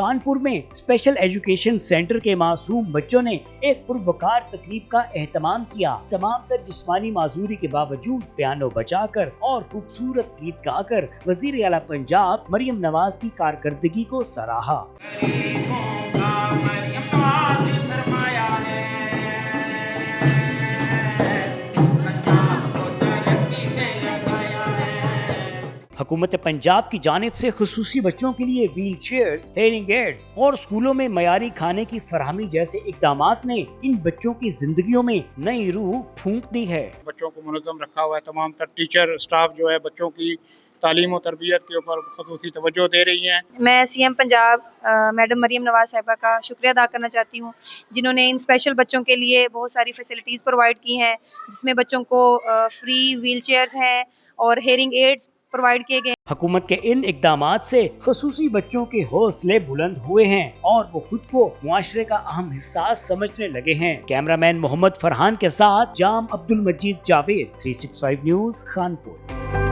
खानपुर में special education centre के मासूम बच्चों ने एक पुरवकार तकरीब का एहतमाम किया। तमाम तर जिस्मानी माजूरी के बावजूद पियानो बजाकर और खूबसूरत गीत गाकर वजीर आला पंजाब मरियम नवाज की कारकर्दगी को सराहा। हुकूमत पंजाब की जानिब से खुसूसी बच्चों के लिए व्हील चेयर्स, हेयरिंग एड्स और स्कूलों में मयारी खाने की फरहमी जैसे इक़दामात ने इन बच्चों की जिंदगियों में नई रूह फूंक दी है। बच्चों को मुनज़्ज़म रखा हुआ है, तमाम तर टीचर स्टाफ जो है बच्चों की तालीम और तरबियत के ऊपर खुसूसी तवज्जो दे रही हैं। मैं सीएम पंजाब मैडम मरियम नवाज साहिबा का शुक्रिया अदा करना चाहती हूँ, जिन्होंने इन स्पेशल बच्चों के लिए बहुत सारी फैसिलिटीज़ प्रोवाइड की हैं, जिसमें बच्चों को फ्री व्हील चेयर्स हैं और हेयरिंग एड्स प्रोवाइड किए गए। हुकूमत के इन इक़दामात से खुसूसी बच्चों के हौसले बुलंद हुए हैं और वो खुद को मुआशरे का अहम हिस्सा समझने लगे हैं। कैमरामैन मोहम्मद फरहान के साथ जाम अब्दुल मजीद जावेद, 365 न्यूज़, खानपुर।